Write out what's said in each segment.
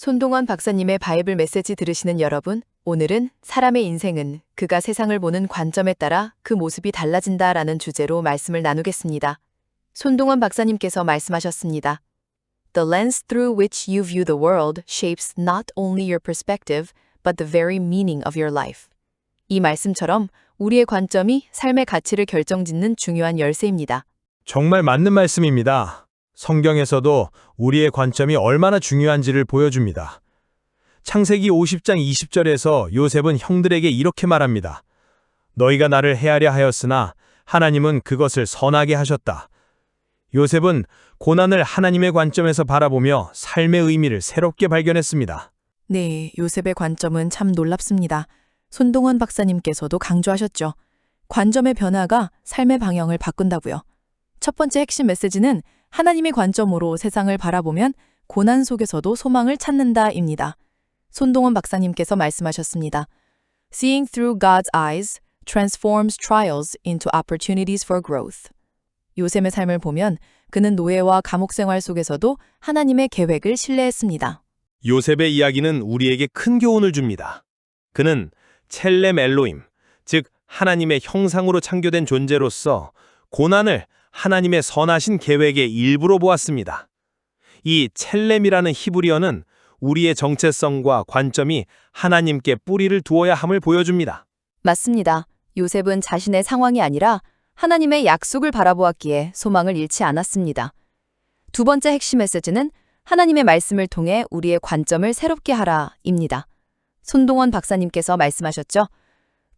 손동원 박사님의 바이블 메시지 들으시는 여러분, 오늘은 사람의 인생은 그가 세상을 보는 관점에 따라 그 모습이 달라진다라는 주제로 말씀을 나누겠습니다. 손동원 박사님께서 말씀하셨습니다. The lens through which you view the world shapes not only your perspective, but the very meaning of your life. 이 말씀처럼 우리의 관점이 삶의 가치를 결정짓는 중요한 열쇠입니다. 정말 맞는 말씀입니다. 성경에서도 우리의 관점이 얼마나 중요한지를 보여줍니다. 창세기 50장 20절에서 요셉은 형들에게 이렇게 말합니다. 너희가 나를 해하려 하였으나 하나님은 그것을 선하게 하셨다. 요셉은 고난을 하나님의 관점에서 바라보며 삶의 의미를 새롭게 발견했습니다. 네, 요셉의 관점은 참 놀랍습니다. 손동원 박사님께서도 강조하셨죠. 관점의 변화가 삶의 방향을 바꾼다고요. 첫 번째 핵심 메시지는 하나님의 관점으로 세상을 바라보면 고난 속에서도 소망을 찾는다입니다. 손동원 박사님께서 말씀하셨습니다. Seeing through God's eyes transforms trials into opportunities for growth. 요셉의 삶을 보면 그는 노예와 감옥 생활 속에서도 하나님의 계획을 신뢰했습니다. 요셉의 이야기는 우리에게 큰 교훈을 줍니다. 그는 첼렘 엘로임, 즉 하나님의 형상으로 창조된 존재로서 고난을 하나님의 선하신 계획의 일부로 보았습니다. 이 첼렘이라는 히브리어는 우리의 정체성과 관점이 하나님께 뿌리를 두어야 함을 보여줍니다. 맞습니다. 요셉은 자신의 상황이 아니라 하나님의 약속을 바라보았기에 소망을 잃지 않았습니다. 두 번째 핵심 메시지는 하나님의 말씀을 통해 우리의 관점을 새롭게 하라입니다. 손동원 박사님께서 말씀하셨죠.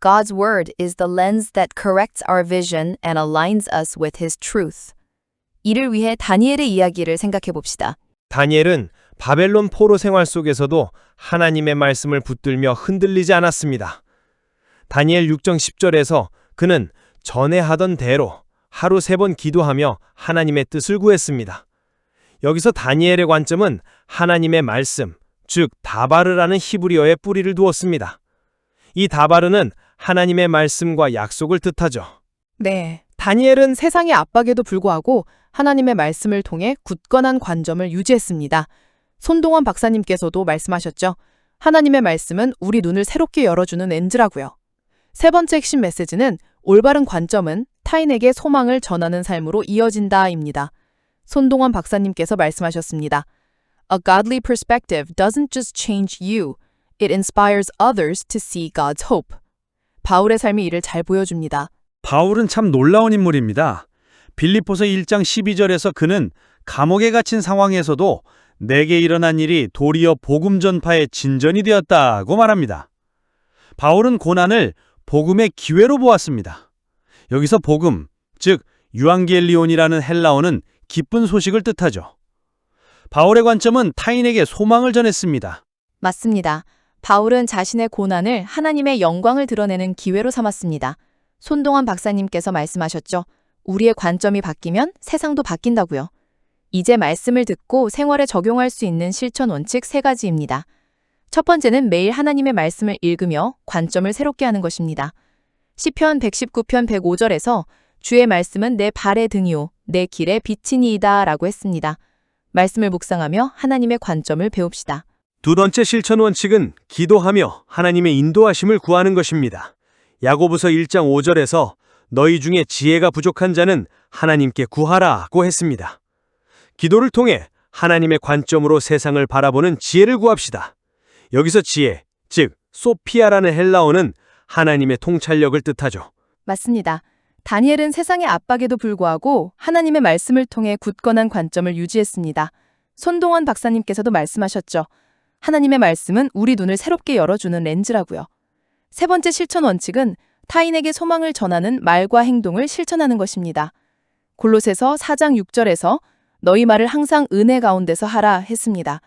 God's word is the lens that corrects our vision and aligns us with his truth. 이를 위해 다니엘의 이야기를 생각해 봅시다. 다니엘은 바벨론 포로 생활 속에서도 하나님의 말씀을 붙들며 흔들리지 않았습니다. 다니엘 6장 10절에서 그는 전에 하던 대로 하루 3번 기도하며 하나님의 뜻을 구했습니다. 여기서 다니엘의 관점은 하나님의 말씀, 즉 다바르라는 히브리어에 뿌리를 두었습니다. 이 다바르는 하나님의 말씀과 약속을 뜻하죠. 네, 다니엘은 세상의 압박에도 불구하고 하나님의 말씀을 통해 굳건한 관점을 유지했습니다. 손동원 박사님께서도 말씀하셨죠. 하나님의 말씀은 우리 눈을 새롭게 열어주는 렌즈라고요. 세 번째 핵심 메시지는 올바른 관점은 타인에게 소망을 전하는 삶으로 이어진다입니다. 손동원 박사님께서 말씀하셨습니다. A godly perspective doesn't just change you, it inspires others to see God's hope. 바울의 삶이 이를 잘 보여줍니다. 바울은 참 놀라운 인물입니다. 빌립보서 1장 12절에서 그는 감옥에 갇힌 상황에서도 내게 일어난 일이 도리어 복음 전파의 진전이 되었다고 말합니다. 바울은 고난을 복음의 기회로 보았습니다. 여기서 복음, 즉 유앙겔리온이라는 헬라어는 기쁜 소식을 뜻하죠. 바울의 관점은 타인에게 소망을 전했습니다. 맞습니다. 바울은 자신의 고난을 하나님의 영광을 드러내는 기회로 삼았습니다. 손동원 박사님께서 말씀하셨죠. 우리의 관점이 바뀌면 세상도 바뀐다고요. 이제 말씀을 듣고 생활에 적용할 수 있는 실천 원칙 3가지입니다. 첫 번째는 매일 하나님의 말씀을 읽으며 관점을 새롭게 하는 것입니다. 시편 119편 105절에서 주의 말씀은 내 발의 등이요 내 길의 빛이니이다 라고 했습니다. 말씀을 묵상하며 하나님의 관점을 배웁시다. 두 번째 실천 원칙은 기도하며 하나님의 인도하심을 구하는 것입니다. 야고보서 1장 5절에서 너희 중에 지혜가 부족한 자는 하나님께 구하라고 했습니다. 기도를 통해 하나님의 관점으로 세상을 바라보는 지혜를 구합시다. 여기서 지혜, 즉 소피아라는 헬라어는 하나님의 통찰력을 뜻하죠. 맞습니다. 다니엘은 세상의 압박에도 불구하고 하나님의 말씀을 통해 굳건한 관점을 유지했습니다. 손동원 박사님께서도 말씀하셨죠. 하나님의 말씀은 우리 눈을 새롭게 열어주는 렌즈라고요. 세 번째 실천 원칙은 타인에게 소망을 전하는 말과 행동을 실천하는 것입니다. 골로새서 4장 6절에서 너희 말을 항상 은혜 가운데서 하라 했습니다.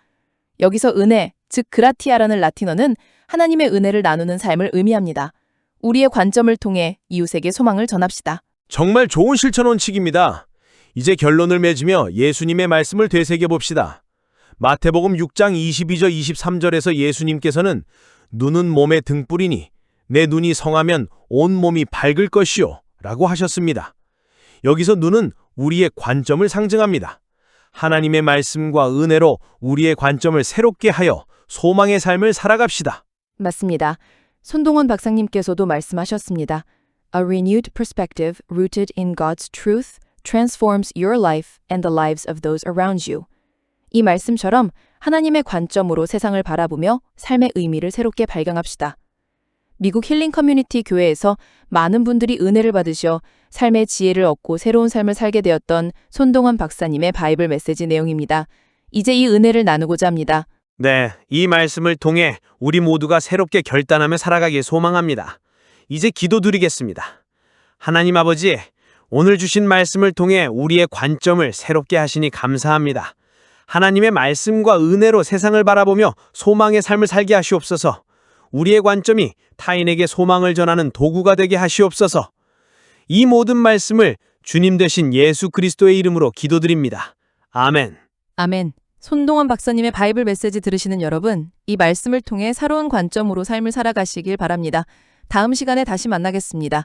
여기서 은혜, 즉 그라티아라는 라틴어는 하나님의 은혜를 나누는 삶을 의미합니다. 우리의 관점을 통해 이웃에게 소망을 전합시다. 정말 좋은 실천 원칙입니다. 이제 결론을 맺으며 예수님의 말씀을 되새겨봅시다. 마태복음 6장 22절 23절에서 예수님께서는 눈은 몸의 등불이니 내 눈이 성하면 온 몸이 밝을 것이요 라고 하셨습니다. 여기서 눈은 우리의 관점을 상징합니다. 하나님의 말씀과 은혜로 우리의 관점을 새롭게 하여 소망의 삶을 살아갑시다. 맞습니다. 손동원 박사님께서도 말씀하셨습니다. A renewed perspective rooted in God's truth transforms your life and the lives of those around you. 이 말씀처럼 하나님의 관점으로 세상을 바라보며 삶의 의미를 새롭게 발견합시다. 미국 힐링 커뮤니티 교회에서 많은 분들이 은혜를 받으셔 삶의 지혜를 얻고 새로운 삶을 살게 되었던 손동원 박사님의 바이블 메시지 내용입니다. 이제 이 은혜를 나누고자 합니다. 네, 이 말씀을 통해 우리 모두가 새롭게 결단하며 살아가길 소망합니다. 이제 기도드리겠습니다. 하나님 아버지, 오늘 주신 말씀을 통해 우리의 관점을 새롭게 하시니 감사합니다. 하나님의 말씀과 은혜로 세상을 바라보며 소망의 삶을 살게 하시옵소서. 우리의 관점이 타인에게 소망을 전하는 도구가 되게 하시옵소서. 이 모든 말씀을 주님 되신 예수 그리스도의 이름으로 기도드립니다. 아멘. 아멘. 손동원 박사님의 바이블 메시지 들으시는 여러분, 이 말씀을 통해 새로운 관점으로 삶을 살아가시길 바랍니다. 다음 시간에 다시 만나겠습니다.